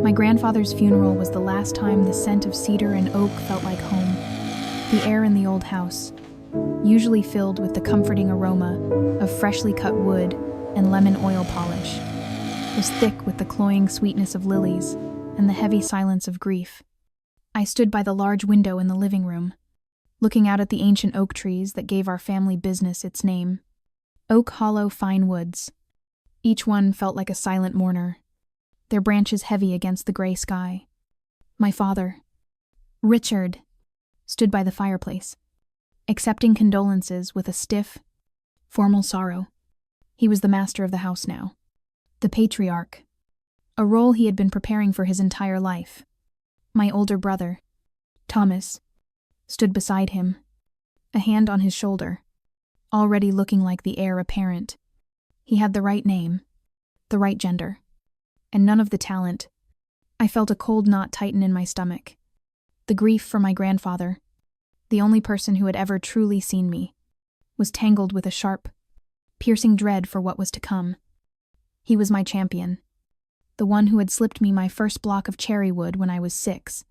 My grandfather's funeral was the last time the scent of cedar and oak felt like home. The air in the old house, usually filled with the comforting aroma of freshly cut wood and lemon oil polish, was thick with the cloying sweetness of lilies and the heavy silence of grief. I stood by the large window in the living room, looking out at the ancient oak trees that gave our family business its name. Oak Hollow Fine Woods. Each one felt like a silent mourner, their branches heavy against the gray sky. My father, Richard, stood by the fireplace, accepting condolences with a stiff, formal sorrow. He was the master of the house now, the patriarch, a role he had been preparing for his entire life. My older brother, Thomas, stood beside him, a hand on his shoulder, already looking like the heir apparent. He had the right name, the right gender, and none of the talent. I felt a cold knot tighten in my stomach. The grief for my grandfather, the only person who had ever truly seen me, was tangled with a sharp, piercing dread for what was to come. He was my champion, the one who had slipped me my first block of cherry wood when I was 6,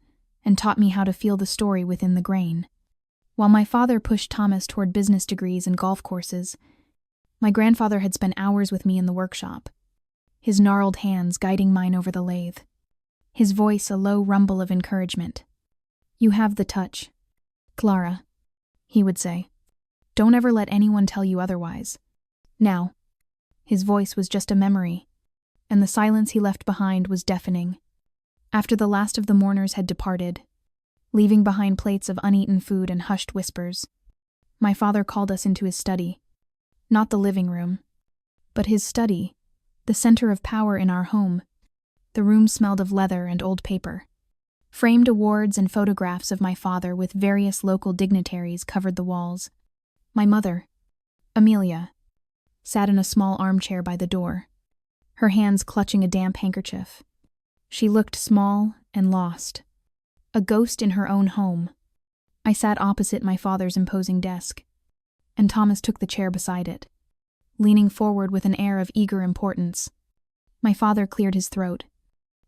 and taught me how to feel the story within the grain. While my father pushed Thomas toward business degrees and golf courses, my grandfather had spent hours with me in the workshop, his gnarled hands guiding mine over the lathe, his voice a low rumble of encouragement. "You have the touch, Clara," he would say. "Don't ever let anyone tell you otherwise." Now, his voice was just a memory, and the silence he left behind was deafening. After the last of the mourners had departed, leaving behind plates of uneaten food and hushed whispers, my father called us into his study. Not the living room, but his study, the center of power in our home. The room smelled of leather and old paper. Framed awards and photographs of my father with various local dignitaries covered the walls. My mother, Amelia, sat in a small armchair by the door, her hands clutching a damp handkerchief. She looked small and lost, a ghost in her own home. I sat opposite my father's imposing desk, and Thomas took the chair beside it, leaning forward with an air of eager importance. My father cleared his throat,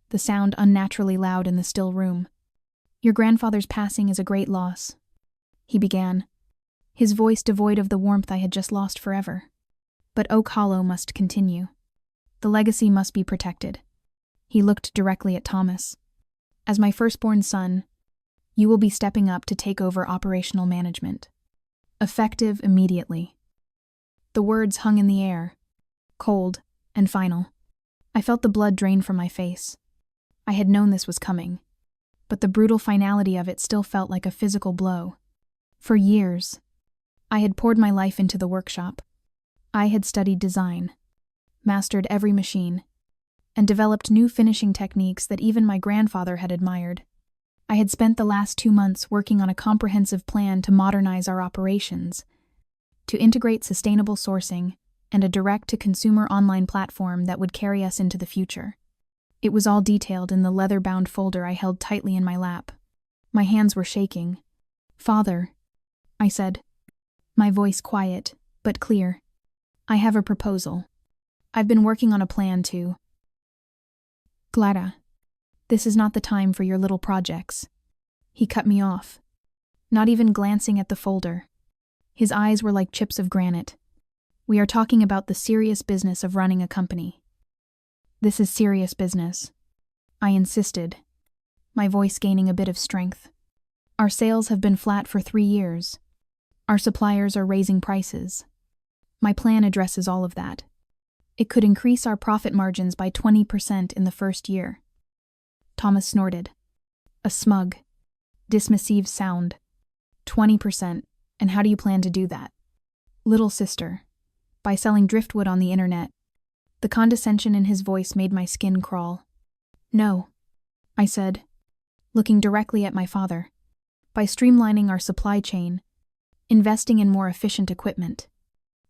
the sound unnaturally loud in the still room. "Your grandfather's passing is a great loss," he began, his voice devoid of the warmth I had just lost forever. "But Oak Hollow must continue. The legacy must be protected." He looked directly at Thomas. "As my firstborn son, you will be stepping up to take over operational management. Effective immediately." The words hung in the air, cold and final. I felt the blood drain from my face. I had known this was coming, but the brutal finality of it still felt like a physical blow. For years, I had poured my life into the workshop. I had studied design, mastered every machine, and developed new finishing techniques that even my grandfather had admired. I had spent the last 2 months working on a comprehensive plan to modernize our operations, to integrate sustainable sourcing and a direct-to-consumer online platform that would carry us into the future. It was all detailed in the leather-bound folder I held tightly in my lap. My hands were shaking. "Father," I said, my voice quiet but clear, "I have a proposal. I've been working on a plan to—" "Clara, this is not the time for your little projects." He cut me off, not even glancing at the folder. His eyes were like chips of granite. "We are talking about the serious business of running a company." "This is serious business," I insisted, my voice gaining a bit of strength. "Our sales have been flat for 3 years. Our suppliers are raising prices. My plan addresses all of that. It could increase our profit margins by 20% in the first year." Thomas snorted, a smug, dismissive sound. 20%, and how do you plan to do that?" "Little sister, by selling driftwood on the internet." The condescension in his voice made my skin crawl. "No," I said, looking directly at my father. "By streamlining our supply chain, investing in more efficient equipment,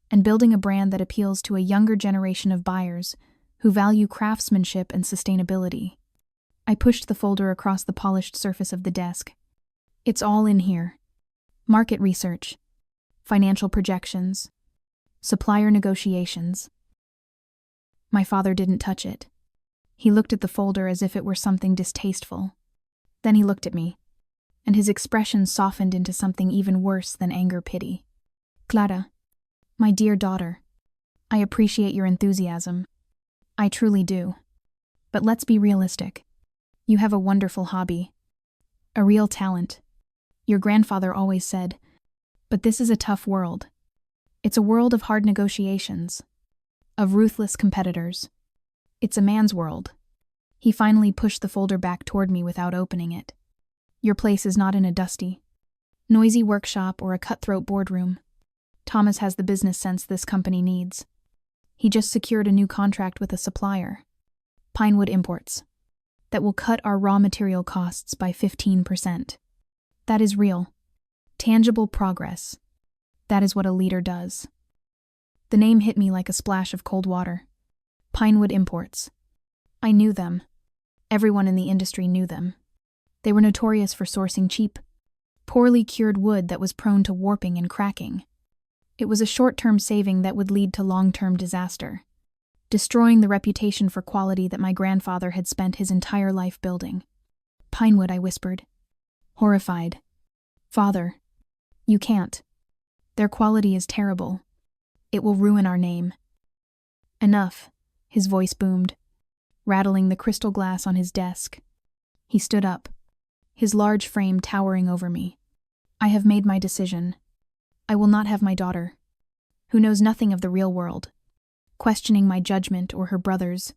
and building a brand that appeals to a younger generation of buyers who value craftsmanship and sustainability." I pushed the folder across the polished surface of the desk. "It's all in here. Market research, financial projections, supplier negotiations." My father didn't touch it. He looked at the folder as if it were something distasteful. Then he looked at me, and his expression softened into something even worse than anger-pity. Clara, my dear daughter, I appreciate your enthusiasm. I truly do. But let's be realistic. You have a wonderful hobby. A real talent. Your grandfather always said, but this is a tough world. It's a world of hard negotiations, of ruthless competitors. It's a man's world. He finally pushed the folder back toward me without opening it. Your place is not in a dusty, noisy workshop or a cutthroat boardroom. Thomas has the business sense this company needs. He just secured a new contract with a supplier, Pinewood Imports, that will cut our raw material costs by 15%. That is real, tangible progress. That is what a leader does. The name hit me like a splash of cold water. Pinewood Imports. I knew them. Everyone in the industry knew them. They were notorious for sourcing cheap, poorly cured wood that was prone to warping and cracking. It was a short-term saving that would lead to long-term disaster, destroying the reputation for quality that my grandfather had spent his entire life building. Pinewood, I whispered, horrified. Father, you can't. Their quality is terrible. It will ruin our name. Enough, his voice boomed, rattling the crystal glass on his desk. He stood up, his large frame towering over me. I have made my decision. I will not have my daughter, who knows nothing of the real world, questioning my judgment or her brother's.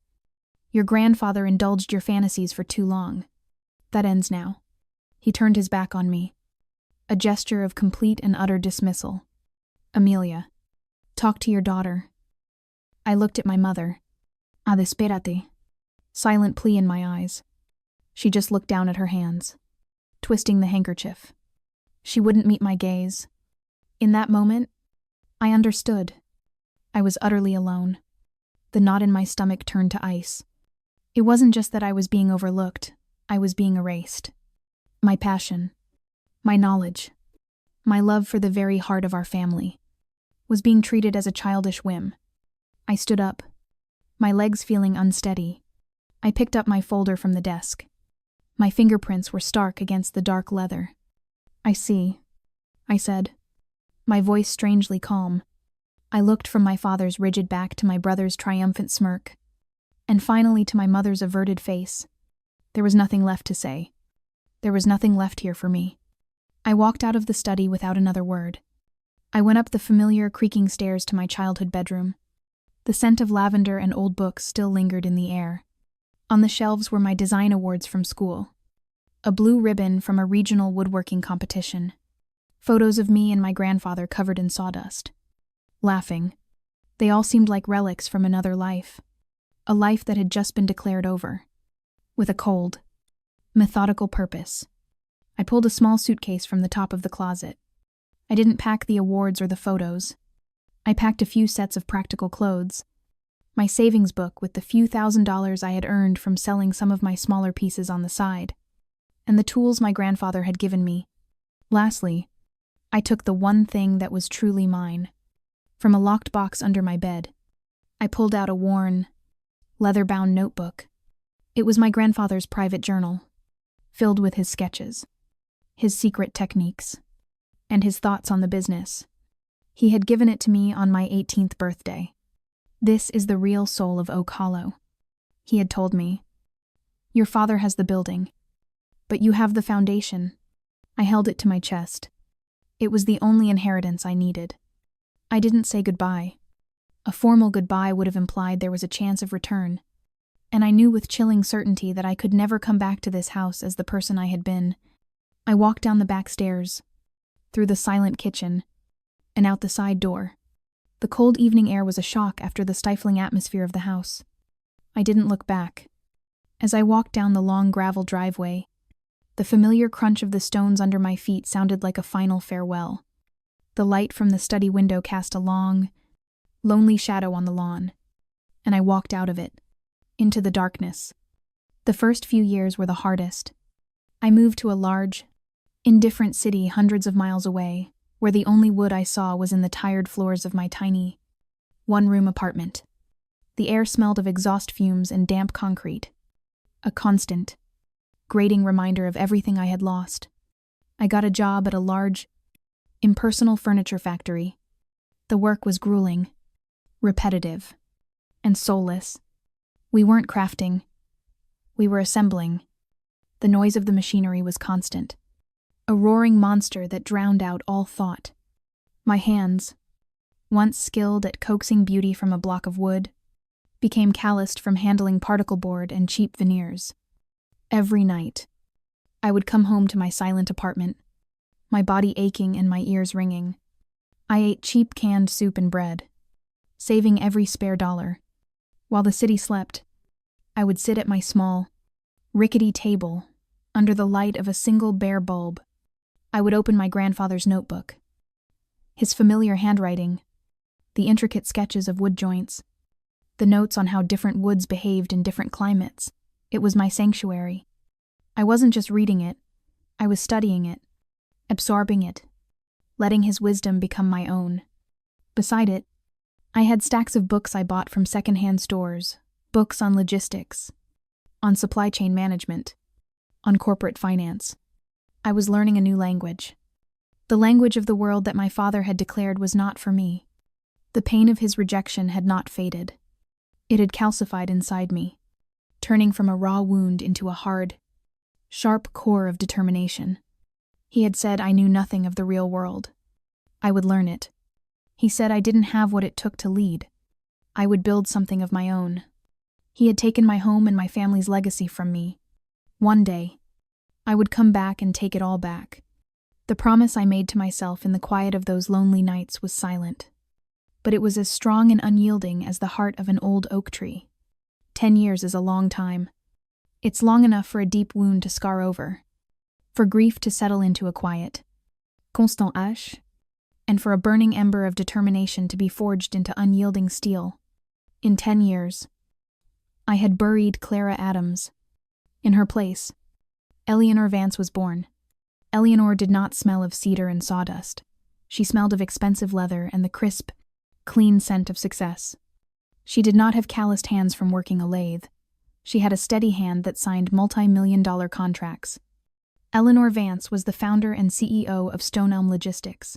Your grandfather indulged your fantasies for too long. That ends now. He turned his back on me, a gesture of complete and utter dismissal. Amelia, talk to your daughter. I looked at my mother. Espérate. Silent plea in my eyes. She just looked down at her hands, twisting the handkerchief. She wouldn't meet my gaze. In that moment, I understood. I was utterly alone. The knot in my stomach turned to ice. It wasn't just that I was being overlooked, I was being erased. My passion, my knowledge, my love for the very heart of our family, was being treated as a childish whim. I stood up, my legs feeling unsteady. I picked up my folder from the desk. My fingerprints were stark against the dark leather. I see, I said, my voice strangely calm. I looked from my father's rigid back to my brother's triumphant smirk, and finally to my mother's averted face. There was nothing left to say. There was nothing left here for me. I walked out of the study without another word. I went up the familiar creaking stairs to my childhood bedroom. The scent of lavender and old books still lingered in the air. On the shelves were my design awards from school, a blue ribbon from a regional woodworking competition, photos of me and my grandfather covered in sawdust. Laughing, they all seemed like relics from another life, a life that had just been declared over. With a cold, methodical purpose, I pulled a small suitcase from the top of the closet. I didn't pack the awards or the photos. I packed a few sets of practical clothes, my savings book with the few $1,000s I had earned from selling some of my smaller pieces on the side, and the tools my grandfather had given me. Lastly, I took the one thing that was truly mine. From a locked box under my bed, I pulled out a worn, leather-bound notebook. It was my grandfather's private journal, filled with his sketches, his secret techniques, and his thoughts on the business. He had given it to me on my 18th birthday. This is the real soul of Oak Hollow, he had told me. Your father has the building, but you have the foundation. I held it to my chest. It was the only inheritance I needed. I didn't say goodbye. A formal goodbye would have implied there was a chance of return, and I knew with chilling certainty that I could never come back to this house as the person I had been. I walked down the back stairs, through the silent kitchen, and out the side door. The cold evening air was a shock after the stifling atmosphere of the house. I didn't look back. As I walked down the long gravel driveway, the familiar crunch of the stones under my feet sounded like a final farewell. The light from the study window cast a long, lonely shadow on the lawn, and I walked out of it, into the darkness. The first few years were the hardest. I moved to a large, indifferent city hundreds of miles away, where the only wood I saw was in the tired floors of my tiny, one-room apartment. The air smelled of exhaust fumes and damp concrete. A constant, grating reminder of everything I had lost. I got a job at a large, impersonal furniture factory. The work was grueling, repetitive, and soulless. We weren't crafting. We were assembling. The noise of the machinery was constant, a roaring monster that drowned out all thought. My hands, once skilled at coaxing beauty from a block of wood, became calloused from handling particle board and cheap veneers. Every night, I would come home to my silent apartment, my body aching and my ears ringing. I ate cheap canned soup and bread, saving every spare dollar. While the city slept, I would sit at my small, rickety table under the light of a single bare bulb. I would open my grandfather's notebook. His familiar handwriting, the intricate sketches of wood joints, the notes on how different woods behaved in different climates. It was my sanctuary. I wasn't just reading it, I was studying it, absorbing it, letting his wisdom become my own. Beside it, I had stacks of books I bought from secondhand stores, books on logistics, on supply chain management, on corporate finance. I was learning a new language. The language of the world that my father had declared was not for me. The pain of his rejection had not faded. It had calcified inside me, turning from a raw wound into a hard, sharp core of determination. He had said I knew nothing of the real world. I would learn it. He said I didn't have what it took to lead. I would build something of my own. He had taken my home and my family's legacy from me. One day, I would come back and take it all back. The promise I made to myself in the quiet of those lonely nights was silent, but it was as strong and unyielding as the heart of an old oak tree. 10 years is a long time. It's long enough for a deep wound to scar over, for grief to settle into a quiet, constant ache, and for a burning ember of determination to be forged into unyielding steel. In 10 years, I had buried Clara Adams. In her place, Eleanor Vance was born. Eleanor did not smell of cedar and sawdust. She smelled of expensive leather and the crisp, clean scent of success. She did not have calloused hands from working a lathe. She had a steady hand that signed multi-million-dollar contracts. Eleanor Vance was the founder and CEO of Stone Elm Logistics,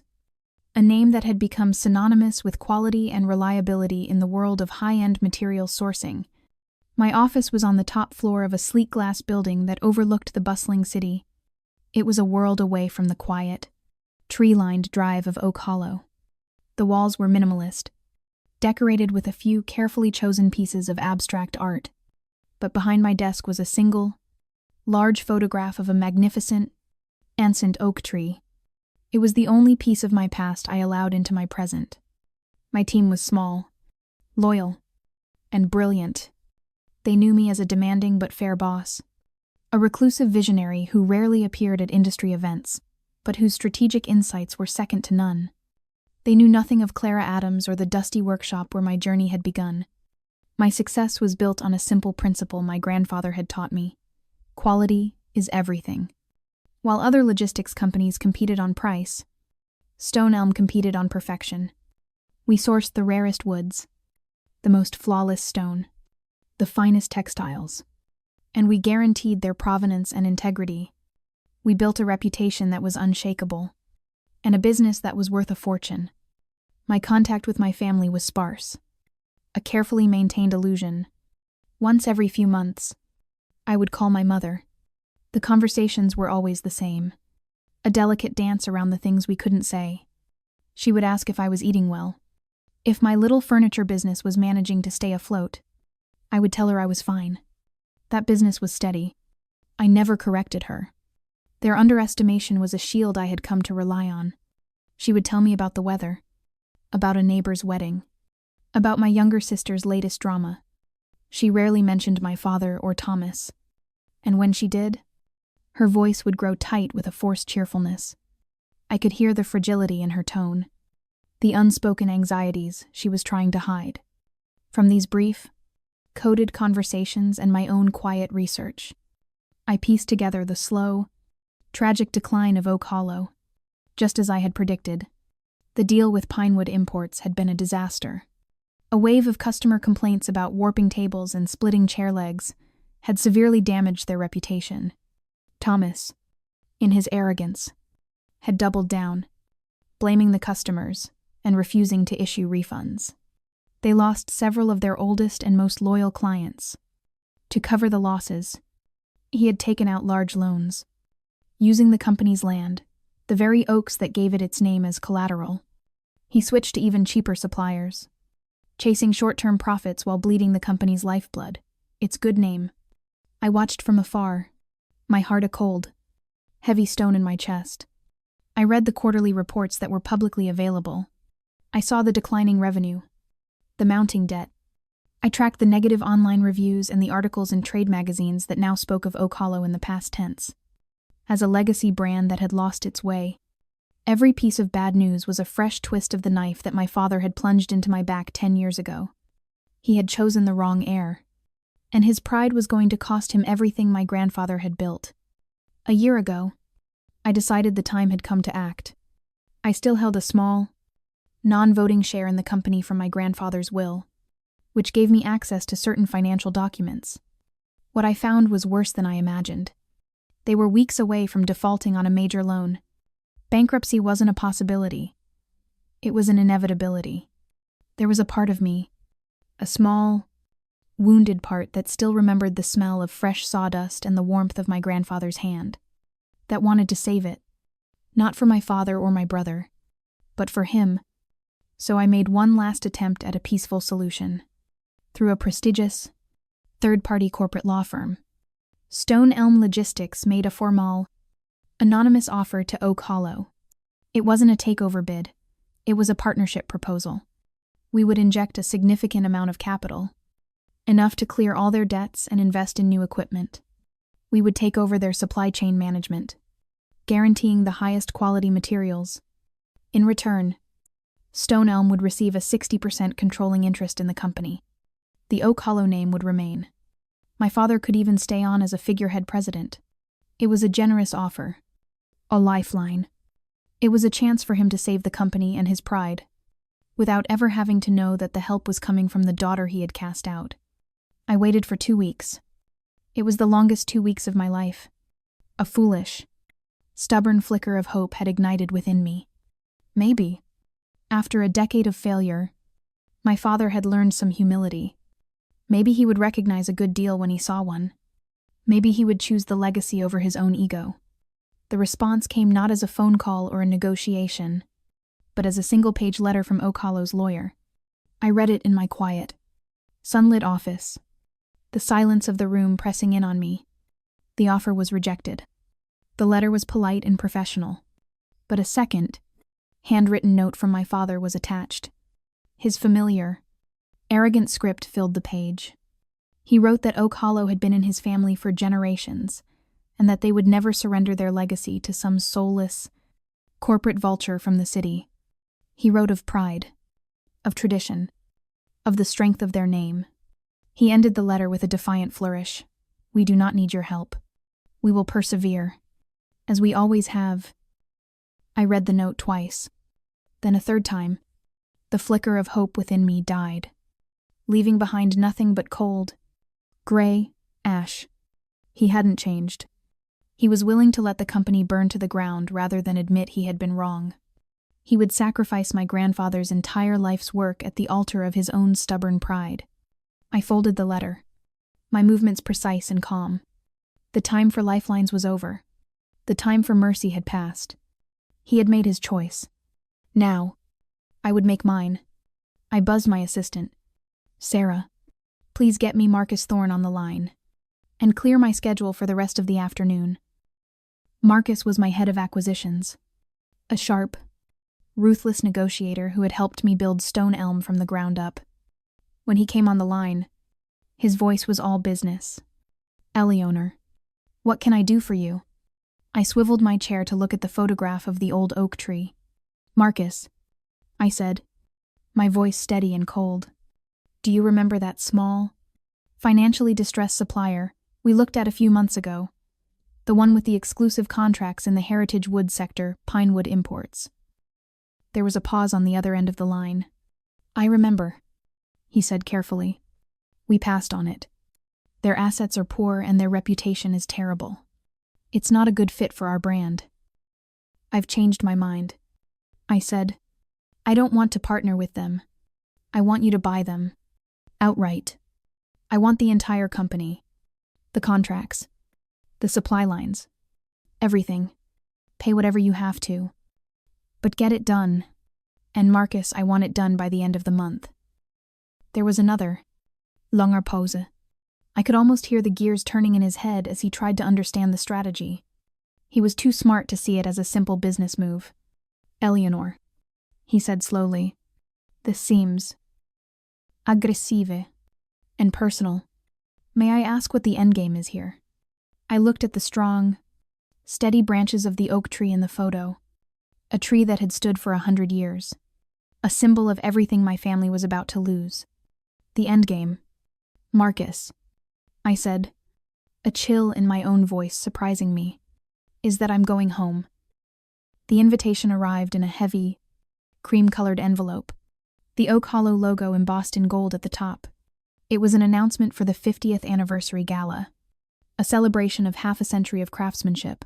a name that had become synonymous with quality and reliability in the world of high-end material sourcing. My office was on the top floor of a sleek glass building that overlooked the bustling city. It was a world away from the quiet, tree-lined drive of Oak Hollow. The walls were minimalist, decorated with a few carefully chosen pieces of abstract art. But behind my desk was a single, large photograph of a magnificent, ancient oak tree. It was the only piece of my past I allowed into my present. My team was small, loyal, and brilliant. They knew me as a demanding but fair boss, a reclusive visionary who rarely appeared at industry events, but whose strategic insights were second to none. They knew nothing of Clara Adams or the dusty workshop where my journey had begun. My success was built on a simple principle my grandfather had taught me. Quality is everything. While other logistics companies competed on price, Stone Elm competed on perfection. We sourced the rarest woods, the most flawless stone, the finest textiles, and we guaranteed their provenance and integrity. We built a reputation that was unshakable, and a business that was worth a fortune. My contact with my family was sparse, a carefully maintained illusion. Once every few months, I would call my mother. The conversations were always the same, a delicate dance around the things we couldn't say. She would ask if I was eating well, if my little furniture business was managing to stay afloat. I would tell her I was fine. That business was steady. I never corrected her. Their underestimation was a shield I had come to rely on. She would tell me about the weather, about a neighbor's wedding, about my younger sister's latest drama. She rarely mentioned my father or Thomas, and when she did, her voice would grow tight with a forced cheerfulness. I could hear the fragility in her tone, the unspoken anxieties she was trying to hide. From these brief, coded conversations and my own quiet research, I pieced together the slow, tragic decline of Oak Hollow. Just as I had predicted, the deal with Pinewood Imports had been a disaster. A wave of customer complaints about warping tables and splitting chair legs had severely damaged their reputation. Thomas, in his arrogance, had doubled down, blaming the customers and refusing to issue refunds. They lost several of their oldest and most loyal clients. To cover the losses, he had taken out large loans, using the company's land, the very oaks that gave it its name, as collateral. He switched to even cheaper suppliers, chasing short-term profits while bleeding the company's lifeblood, its good name. I watched from afar, my heart a cold, heavy stone in my chest. I read the quarterly reports that were publicly available. I saw the declining revenue, the mounting debt. I tracked the negative online reviews and the articles in trade magazines that now spoke of Oak Hollow in the past tense, as a legacy brand that had lost its way. Every piece of bad news was a fresh twist of the knife that my father had plunged into my back 10 years ago. He had chosen the wrong heir, and his pride was going to cost him everything my grandfather had built. A year ago, I decided the time had come to act. I still held a small, non-voting share in the company from my grandfather's will, which gave me access to certain financial documents. What I found was worse than I imagined. They were weeks away from defaulting on a major loan. Bankruptcy wasn't a possibility. It was an inevitability. There was a part of me, a small, wounded part that still remembered the smell of fresh sawdust and the warmth of my grandfather's hand, that wanted to save it, not for my father or my brother, but for him. So I made one last attempt at a peaceful solution. Through a prestigious, third-party corporate law firm, Stone Elm Logistics made a formal, anonymous offer to Oak Hollow. It wasn't a takeover bid. It was a partnership proposal. We would inject a significant amount of capital, enough to clear all their debts and invest in new equipment. We would take over their supply chain management, guaranteeing the highest quality materials. In return, Stone Elm would receive a 60% controlling interest in the company. The Oak Hollow name would remain. My father could even stay on as a figurehead president. It was a generous offer, a lifeline. It was a chance for him to save the company and his pride, without ever having to know that the help was coming from the daughter he had cast out. I waited for 2 weeks. It was the longest 2 weeks of my life. A foolish, stubborn flicker of hope had ignited within me. Maybe, after a decade of failure, my father had learned some humility. Maybe he would recognize a good deal when he saw one. Maybe he would choose the legacy over his own ego. The response came not as a phone call or a negotiation, but as a single-page letter from Oak Hollow's lawyer. I read it in my quiet, sunlit office, the silence of the room pressing in on me. The offer was rejected. The letter was polite and professional, but a second, handwritten note from my father was attached. His familiar, arrogant script filled the page. He wrote that Oak Hollow had been in his family for generations, and that they would never surrender their legacy to some soulless, corporate vulture from the city. He wrote of pride, of tradition, of the strength of their name. He ended the letter with a defiant flourish. "We do not need your help. We will persevere, as we always have." I read the note twice. Then a third time. The flicker of hope within me died, leaving behind nothing but cold, gray ash. He hadn't changed. He was willing to let the company burn to the ground rather than admit he had been wrong. He would sacrifice my grandfather's entire life's work at the altar of his own stubborn pride. I folded the letter, my movements precise and calm. The time for lifelines was over. The time for mercy had passed. He had made his choice. Now, I would make mine. I buzzed my assistant. "Sarah, please get me Marcus Thorne on the line, and clear my schedule for the rest of the afternoon." Marcus was my head of acquisitions, a sharp, ruthless negotiator who had helped me build Stone Elm from the ground up. When he came on the line, his voice was all business. "Eleanor, what can I do for you?" I swiveled my chair to look at the photograph of the old oak tree. "Marcus," I said, my voice steady and cold, "do you remember that small, financially distressed supplier we looked at a few months ago? The one with the exclusive contracts in the Heritage Wood sector, Pinewood Imports." There was a pause on the other end of the line. "I remember." he said carefully. We passed on it. Their assets are poor and their reputation is terrible. It's not a good fit for our brand. I've changed my mind. I said, I don't want to partner with them. I want you to buy them. Outright. I want the entire company. The contracts. The supply lines. Everything. Pay whatever you have to. But get it done. And Marcus, I want it done by the end of the month. There was another. Langer Pause. I could almost hear the gears turning in his head as he tried to understand the strategy. He was too smart to see it as a simple business move. Eleanor, he said slowly, this seems aggressive and personal. May I ask what the endgame is here? I looked at the strong, steady branches of the oak tree in the photo, a tree that had stood for 100 years, a symbol of everything my family was about to lose. The endgame. Marcus, I said, a chill in my own voice surprising me, is that I'm going home. The invitation arrived in a heavy, cream-colored envelope, the Oak Hollow logo embossed in gold at the top. It was an announcement for the 50th anniversary gala, a celebration of half a century of craftsmanship.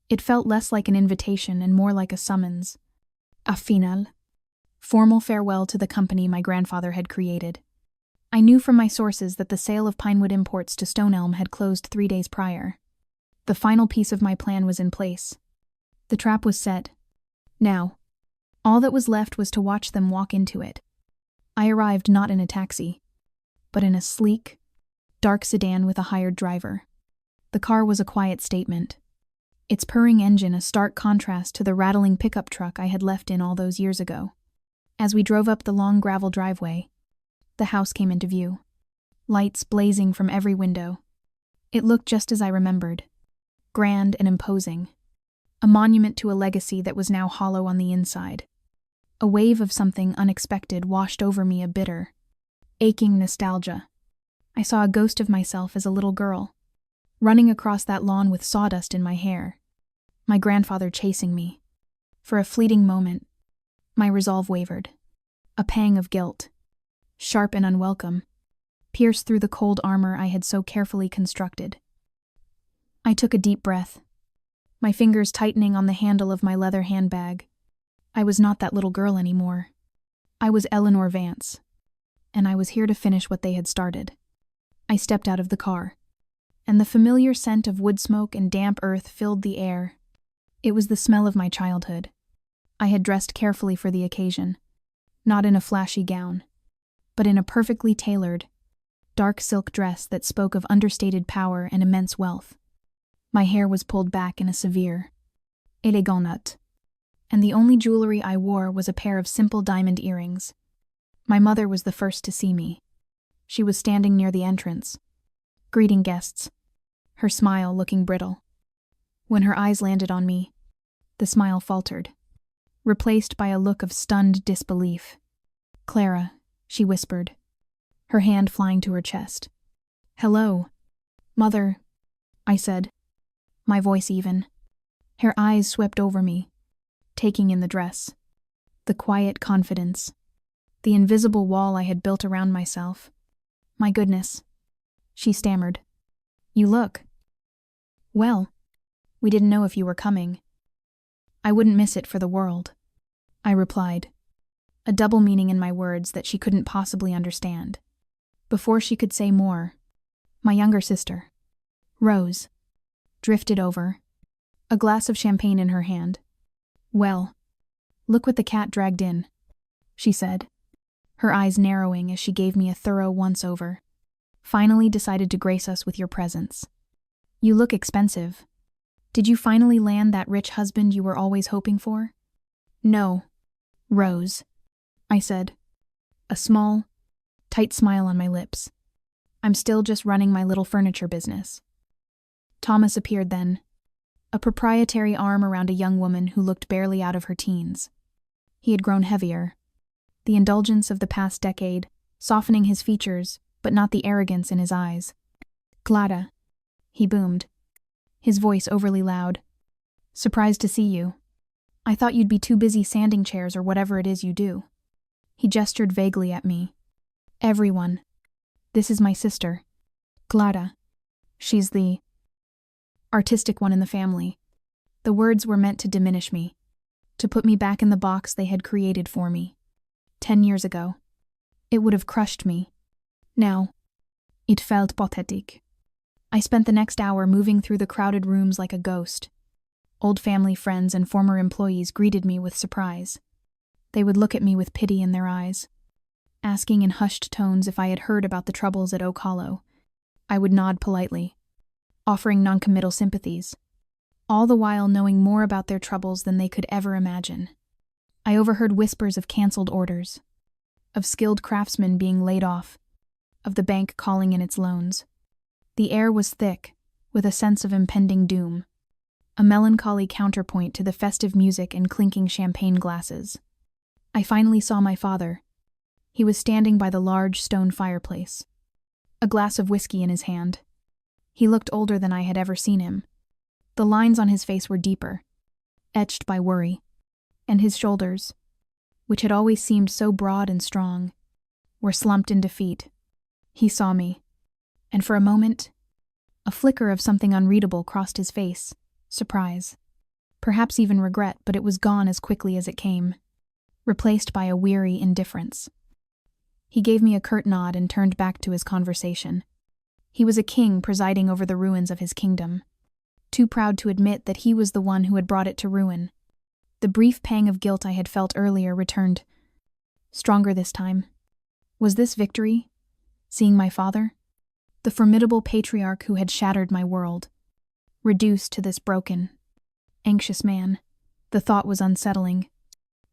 It felt less like an invitation and more like a summons. A final. Formal farewell to the company my grandfather had created. I knew from my sources that the sale of Pinewood Imports to Stone Elm had closed 3 days prior. The final piece of my plan was in place. The trap was set. Now, all that was left was to watch them walk into it. I arrived not in a taxi, but in a sleek, dark sedan with a hired driver. The car was a quiet statement, its purring engine a stark contrast to the rattling pickup truck I had left in all those years ago. As we drove up the long gravel driveway, the house came into view, lights blazing from every window. It looked just as I remembered, grand and imposing, a monument to a legacy that was now hollow on the inside. A wave of something unexpected washed over me, a bitter, aching nostalgia. I saw a ghost of myself as a little girl, running across that lawn with sawdust in my hair, my grandfather chasing me. For a fleeting moment, my resolve wavered. A pang of guilt, sharp and unwelcome, pierced through the cold armor I had so carefully constructed. I took a deep breath, my fingers tightening on the handle of my leather handbag. I was not that little girl anymore. I was Eleanor Vance, and I was here to finish what they had started. I stepped out of the car, and the familiar scent of wood smoke and damp earth filled the air. It was the smell of my childhood. I had dressed carefully for the occasion, not in a flashy gown, but in a perfectly tailored, dark silk dress that spoke of understated power and immense wealth. My hair was pulled back in a severe, élégant knot, and the only jewelry I wore was a pair of simple diamond earrings. My mother was the first to see me. She was standing near the entrance, greeting guests, her smile looking brittle. When her eyes landed on me, the smile faltered, replaced by a look of stunned disbelief. Clara, she whispered, her hand flying to her chest. Hello, Mother, I said, my voice even. Her eyes swept over me, taking in the dress, the quiet confidence, the invisible wall I had built around myself. My goodness, she stammered. You look. Well, we didn't know if you were coming. I wouldn't miss it for the world, I replied, a double meaning in my words that she couldn't possibly understand. Before she could say more, my younger sister, Rose, drifted over, a glass of champagne in her hand. Well, look what the cat dragged in, she said, her eyes narrowing as she gave me a thorough once-over. Finally decided to grace us with your presence. You look expensive. Did you finally land that rich husband you were always hoping for? No, Rose, I said, a small, tight smile on my lips. I'm still just running my little furniture business. Thomas appeared then, a proprietary arm around a young woman who looked barely out of her teens. He had grown heavier, the indulgence of the past decade softening his features, but not the arrogance in his eyes. Clara, he boomed, his voice overly loud. Surprised to see you. I thought you'd be too busy sanding chairs or whatever it is you do. He gestured vaguely at me. Everyone. This is my sister, Clara. She's the artistic one in the family. The words were meant to diminish me, to put me back in the box they had created for me. 10 years ago. It would have crushed me. Now, it felt pathetic. I spent the next hour moving through the crowded rooms like a ghost. Old family friends and former employees greeted me with surprise. They would look at me with pity in their eyes, asking in hushed tones if I had heard about the troubles at Oak Hollow. I would nod politely, offering noncommittal sympathies, all the while knowing more about their troubles than they could ever imagine. I overheard whispers of canceled orders, of skilled craftsmen being laid off, of the bank calling in its loans. The air was thick, with a sense of impending doom, a melancholy counterpoint to the festive music and clinking champagne glasses. I finally saw my father. He was standing by the large stone fireplace, a glass of whiskey in his hand. He looked older than I had ever seen him. The lines on his face were deeper, etched by worry, and his shoulders, which had always seemed so broad and strong, were slumped in defeat. He saw me, and for a moment, a flicker of something unreadable crossed his face. Surprise. Perhaps even regret, but it was gone as quickly as it came, replaced by a weary indifference. He gave me a curt nod and turned back to his conversation. He was a king presiding over the ruins of his kingdom, too proud to admit that he was the one who had brought it to ruin. The brief pang of guilt I had felt earlier returned, stronger this time. Was this victory? Seeing my father? The formidable patriarch who had shattered my world, reduced to this broken, anxious man. The thought was unsettling.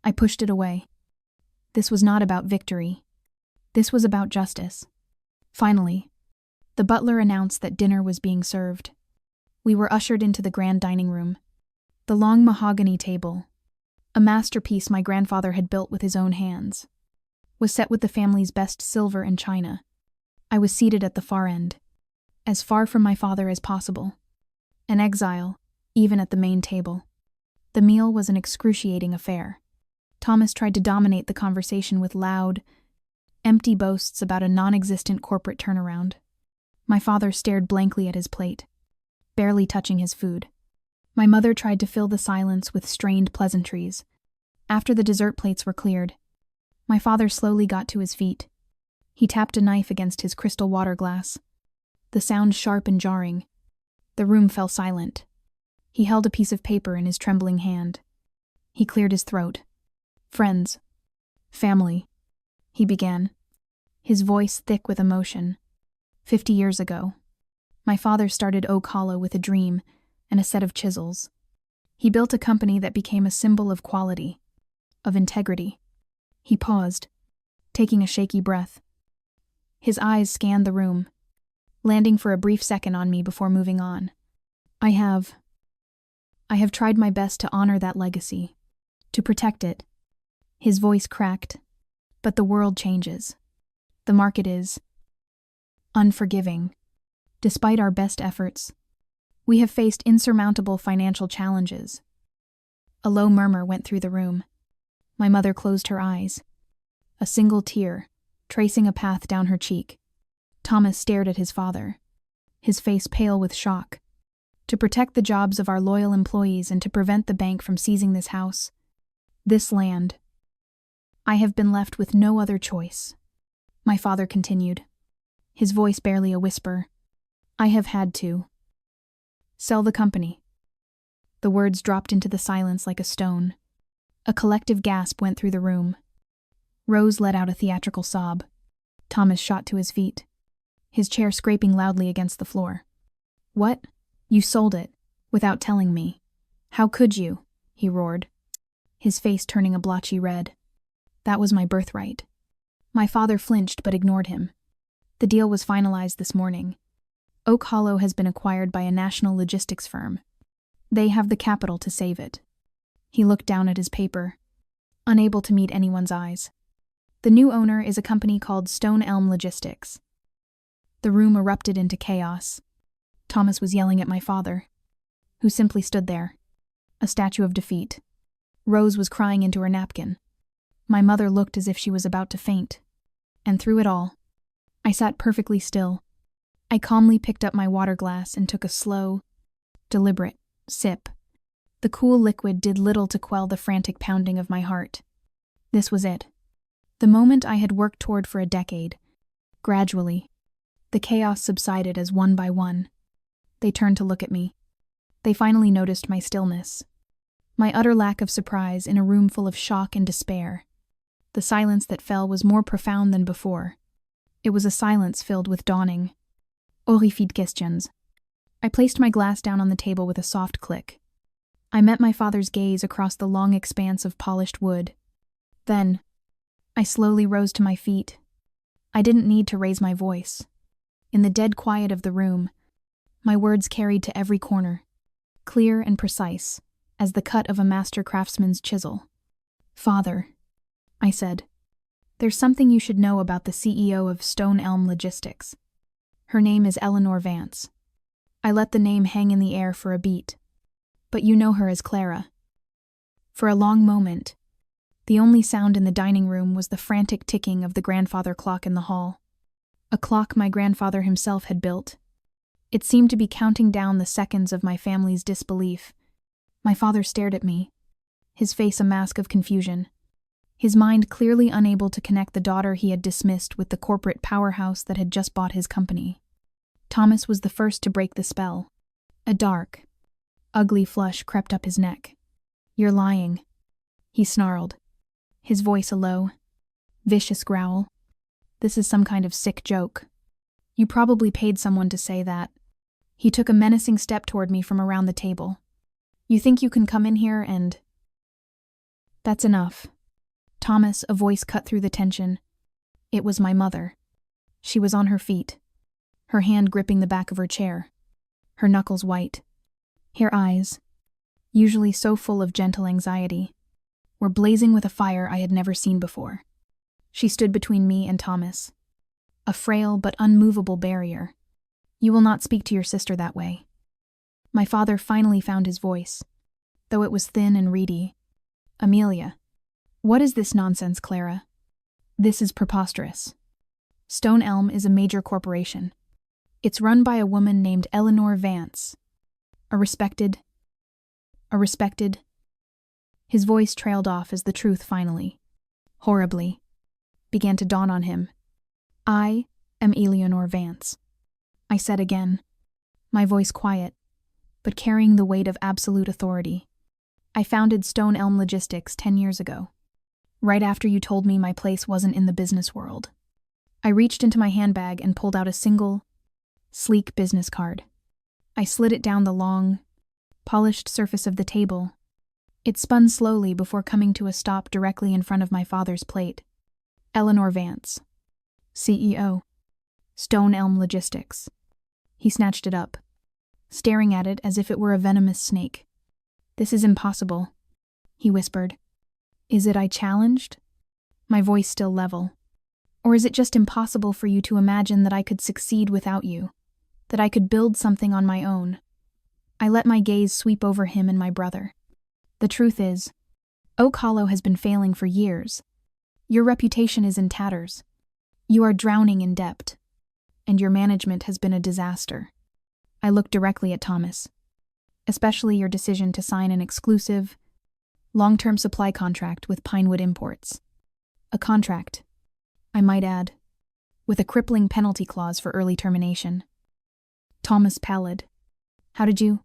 I pushed it away. This was not about victory. This was about justice. Finally, the butler announced that dinner was being served. We were ushered into the grand dining room. The long mahogany table, a masterpiece my grandfather had built with his own hands, was set with the family's best silver and china. I was seated at the far end, as far from my father as possible, an exile, even at the main table. The meal was an excruciating affair. Thomas tried to dominate the conversation with loud, empty boasts about a non-existent corporate turnaround. My father stared blankly at his plate, barely touching his food. My mother tried to fill the silence with strained pleasantries. After the dessert plates were cleared, my father slowly got to his feet. He tapped a knife against his crystal water glass, the sound sharp and jarring. The room fell silent. He held a piece of paper in his trembling hand. He cleared his throat. "Friends. Family," he began, his voice thick with emotion. 50 years ago, my father started Oak Hollow with a dream and a set of chisels. He built a company that became a symbol of quality, of integrity. He paused, taking a shaky breath. His eyes scanned the room, landing for a brief second on me before moving on. I have tried my best to honor that legacy, to protect it." His voice cracked. "But the world changes. The market is unforgiving. Despite our best efforts, we have faced insurmountable financial challenges." A low murmur went through the room. My mother closed her eyes, a single tear tracing a path down her cheek. Thomas stared at his father, his face pale with shock. To protect the jobs of our loyal employees and to prevent the bank from seizing this house, this land, I have been left with no other choice. My father continued, his voice barely a whisper. I have had to sell the company. The words dropped into the silence like a stone. A collective gasp went through the room. Rose let out a theatrical sob. Thomas shot to his feet, his chair scraping loudly against the floor. "What? You sold it, without telling me. How could you?" he roared, his face turning a blotchy red. "That was my birthright." My father flinched but ignored him. The deal was finalized this morning. Oak Hollow has been acquired by a national logistics firm. They have the capital to save it. He looked down at his paper, unable to meet anyone's eyes. The new owner is a company called Stone Elm Logistics. The room erupted into chaos. Thomas was yelling at my father, who simply stood there, a statue of defeat. Rose was crying into her napkin. My mother looked as if she was about to faint. And through it all, I sat perfectly still. I calmly picked up my water glass and took a slow, deliberate sip. The cool liquid did little to quell the frantic pounding of my heart. This was it. The moment I had worked toward for a decade. Gradually, the chaos subsided as one by one. They turned to look at me. They finally noticed my stillness, my utter lack of surprise in a room full of shock and despair. The silence that fell was more profound than before. It was a silence filled with dawning, horrified questions. I placed my glass down on the table with a soft click. I met my father's gaze across the long expanse of polished wood. Then, I slowly rose to my feet. I didn't need to raise my voice. In the dead quiet of the room, my words carried to every corner, clear and precise, as the cut of a master craftsman's chisel. "Father," I said, "there's something you should know about the CEO of Stone Elm Logistics. Her name is Eleanor Vance." I let the name hang in the air for a beat. "But you know her as Clara." For a long moment, the only sound in the dining room was the frantic ticking of the grandfather clock in the hall. A clock my grandfather himself had built. It seemed to be counting down the seconds of my family's disbelief. My father stared at me, his face a mask of confusion, his mind clearly unable to connect the daughter he had dismissed with the corporate powerhouse that had just bought his company. Thomas was the first to break the spell. A dark, ugly flush crept up his neck. "You're lying," he snarled, his voice a low, vicious growl. "This is some kind of sick joke. You probably paid someone to say that." He took a menacing step toward me from around the table. "You think you can come in here and—" "That's enough." Thomas, a voice cut through the tension. It was my mother. She was on her feet, her hand gripping the back of her chair, her knuckles white. Her eyes, usually so full of gentle anxiety, were blazing with a fire I had never seen before. She stood between me and Thomas, a frail but unmovable barrier. "You will not speak to your sister that way." My father finally found his voice, though it was thin and reedy. "Amelia, what is this nonsense, Clara? This is preposterous. Stone Elm is a major corporation. It's run by a woman named Eleanor Vance. A respected... His voice trailed off as the truth finally, horribly, began to dawn on him. "I am Eleanor Vance," I said again, my voice quiet, but carrying the weight of absolute authority. "I founded Stone Elm Logistics 10 years ago, right after you told me my place wasn't in the business world." I reached into my handbag and pulled out a single, sleek business card. I slid it down the long, polished surface of the table. It spun slowly before coming to a stop directly in front of my father's plate. "Eleanor Vance, CEO, Stone Elm Logistics." He snatched it up, staring at it as if it were a venomous snake. "This is impossible," he whispered. "Is it?" I challenged, my voice still level. "Or is it just impossible for you to imagine that I could succeed without you, that I could build something on my own?" I let my gaze sweep over him and my brother. "The truth is, Oak Hollow has been failing for years. Your reputation is in tatters. You are drowning in debt, and your management has been a disaster." I looked directly at Thomas, especially your decision to sign an exclusive, long-term supply contract with Pinewood Imports. A contract, I might add, with a crippling penalty clause for early termination. Thomas pallid. "How did you—"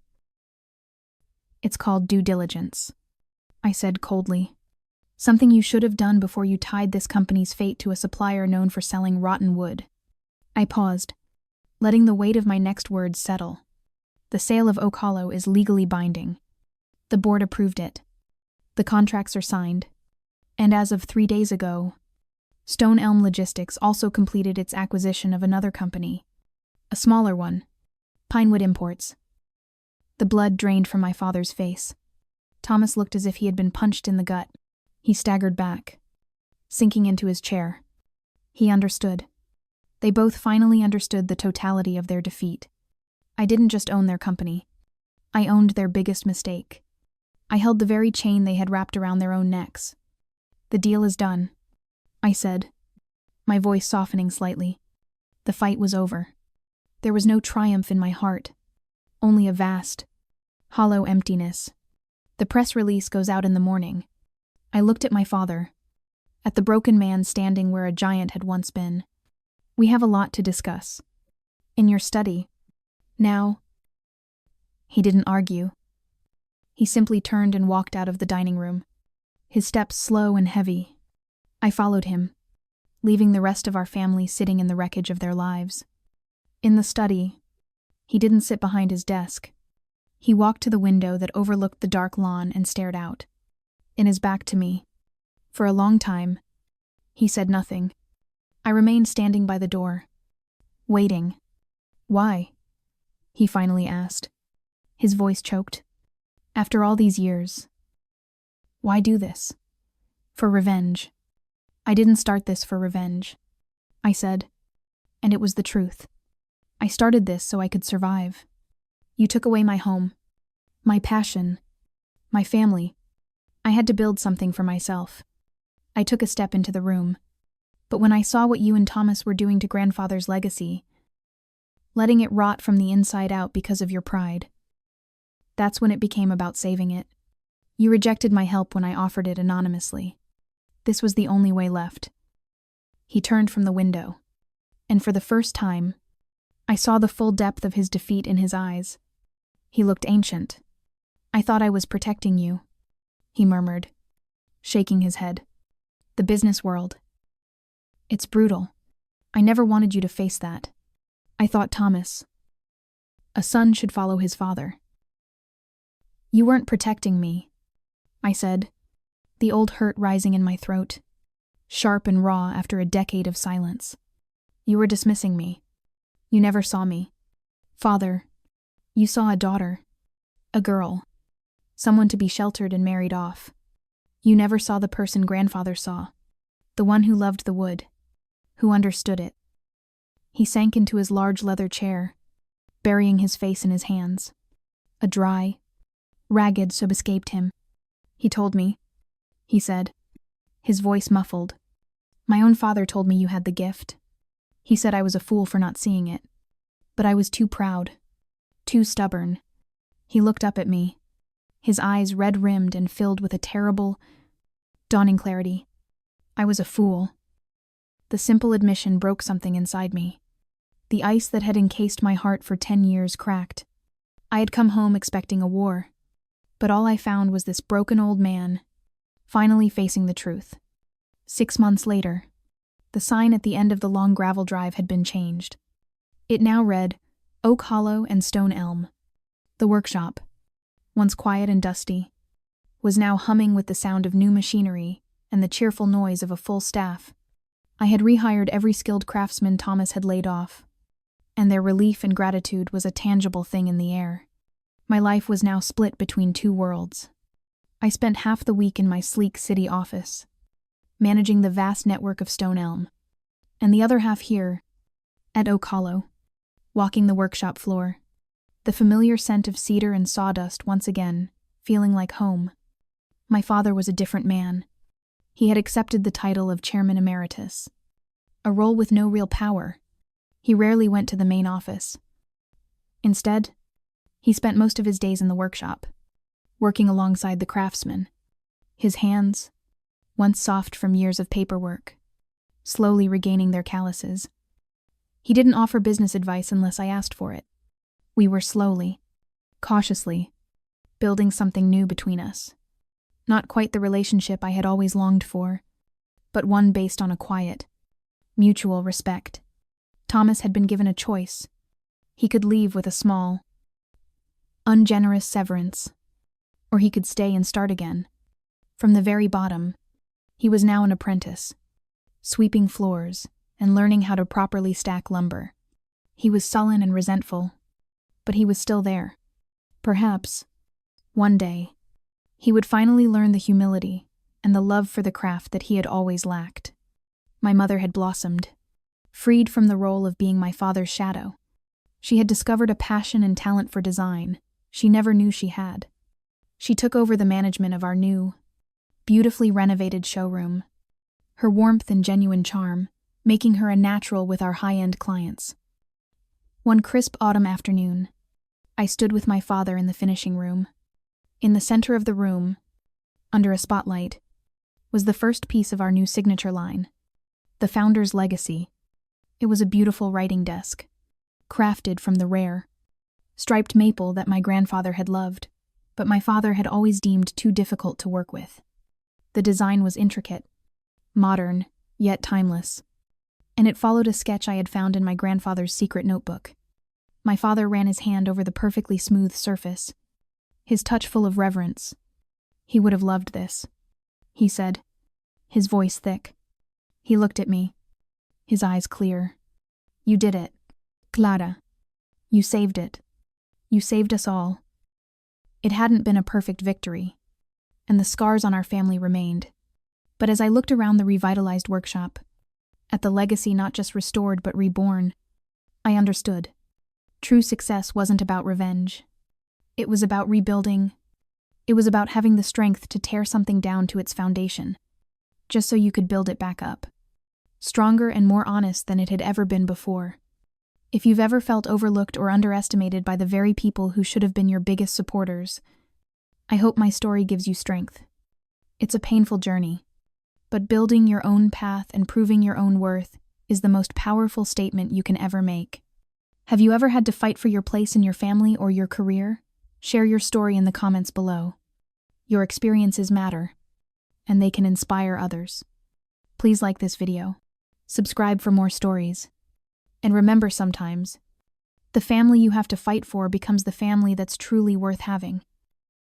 "It's called due diligence," I said coldly. "Something you should have done before you tied this company's fate to a supplier known for selling rotten wood." I paused, letting the weight of my next words settle. The sale of Oak Hollow is legally binding. The board approved it. The contracts are signed. And as of 3 days ago, Stone Elm Logistics also completed its acquisition of another company, a smaller one, Pinewood Imports. The blood drained from my father's face. Thomas looked as if he had been punched in the gut. He staggered back, sinking into his chair. He understood. They both finally understood the totality of their defeat. I didn't just own their company. I owned their biggest mistake. I held the very chain they had wrapped around their own necks. "The deal is done," I said, my voice softening slightly. The fight was over. There was no triumph in my heart, only a vast, hollow emptiness. The press release goes out in the morning. I looked at my father, at the broken man standing where a giant had once been. We have a lot to discuss. In your study. Now. He didn't argue. He simply turned and walked out of the dining room, his steps slow and heavy. I followed him, leaving the rest of our family sitting in the wreckage of their lives. In the study, he didn't sit behind his desk. He walked to the window that overlooked the dark lawn and stared out, in his back to me. For a long time, he said nothing. I remained standing by the door, waiting. Why? He finally asked. His voice choked. After all these years. Why do this? For revenge. I didn't start this for revenge, I said. And it was the truth. I started this so I could survive. You took away my home, my passion, my family. I had to build something for myself. I took a step into the room. But when I saw what you and Thomas were doing to grandfather's legacy, letting it rot from the inside out because of your pride, that's when it became about saving it. You rejected my help when I offered it anonymously. This was the only way left. He turned from the window, and for the first time, I saw the full depth of his defeat in his eyes. He looked ancient. I thought I was protecting you, he murmured, shaking his head. The business world. It's brutal. I never wanted you to face that. I thought Thomas. A son should follow his father. You weren't protecting me, I said, the old hurt rising in my throat, sharp and raw after a decade of silence. You were dismissing me. You never saw me. Father, you saw a daughter, a girl, someone to be sheltered and married off. You never saw the person grandfather saw, the one who loved the wood, who understood it. He sank into his large leather chair, burying his face in his hands. A dry, ragged sob escaped him. He told me, he said, his voice muffled. My own father told me you had the gift. He said I was a fool for not seeing it. But I was too proud, too stubborn. He looked up at me, his eyes red-rimmed and filled with a terrible, dawning clarity. I was a fool. The simple admission broke something inside me. The ice that had encased my heart for 10 years cracked. I had come home expecting a war, but all I found was this broken old man, finally facing the truth. 6 months later, the sign at the end of the long gravel drive had been changed. It now read, Oak Hollow and Stone Elm. The workshop, once quiet and dusty, was now humming with the sound of new machinery and the cheerful noise of a full staff. I had rehired every skilled craftsman Thomas had laid off, and their relief and gratitude was a tangible thing in the air. My life was now split between two worlds. I spent half the week in my sleek city office, managing the vast network of Stone Elm, and the other half here, at Oak Hollow, walking the workshop floor, the familiar scent of cedar and sawdust once again, feeling like home. My father was a different man. He had accepted the title of Chairman Emeritus, a role with no real power. He rarely went to the main office. Instead, he spent most of his days in the workshop, working alongside the craftsmen, his hands, once soft from years of paperwork, slowly regaining their calluses. He didn't offer business advice unless I asked for it. We were slowly, cautiously, building something new between us. Not quite the relationship I had always longed for, but one based on a quiet, mutual respect. Thomas had been given a choice. He could leave with a small, ungenerous severance, or he could stay and start again. From the very bottom, he was now an apprentice, sweeping floors and learning how to properly stack lumber. He was sullen and resentful, but he was still there. Perhaps, one day, he would finally learn the humility and the love for the craft that he had always lacked. My mother had blossomed, freed from the role of being my father's shadow. She had discovered a passion and talent for design she never knew she had. She took over the management of our new, beautifully renovated showroom. Her warmth and genuine charm making her a natural with our high-end clients. One crisp autumn afternoon, I stood with my father in the finishing room. In the center of the room, under a spotlight, was the first piece of our new signature line, the Founder's Legacy. It was a beautiful writing desk, crafted from the rare, striped maple that my grandfather had loved, but my father had always deemed too difficult to work with. The design was intricate, modern, yet timeless, and it followed a sketch I had found in my grandfather's secret notebook. My father ran his hand over the perfectly smooth surface, his touch full of reverence. "He would have loved this," he said, his voice thick. He looked at me, his eyes clear. "You did it, Clara. You saved it. You saved us all." It hadn't been a perfect victory, and the scars on our family remained. But as I looked around the revitalized workshop, at the legacy not just restored but reborn, I understood. True success wasn't about revenge. It was about rebuilding. It was about having the strength to tear something down to its foundation, just so you could build it back up, stronger and more honest than it had ever been before. If you've ever felt overlooked or underestimated by the very people who should have been your biggest supporters, I hope my story gives you strength. It's a painful journey, but building your own path and proving your own worth is the most powerful statement you can ever make. Have you ever had to fight for your place in your family or your career? Share your story in the comments below. Your experiences matter, and they can inspire others. Please like this video, subscribe for more stories, and remember sometimes, the family you have to fight for becomes the family that's truly worth having.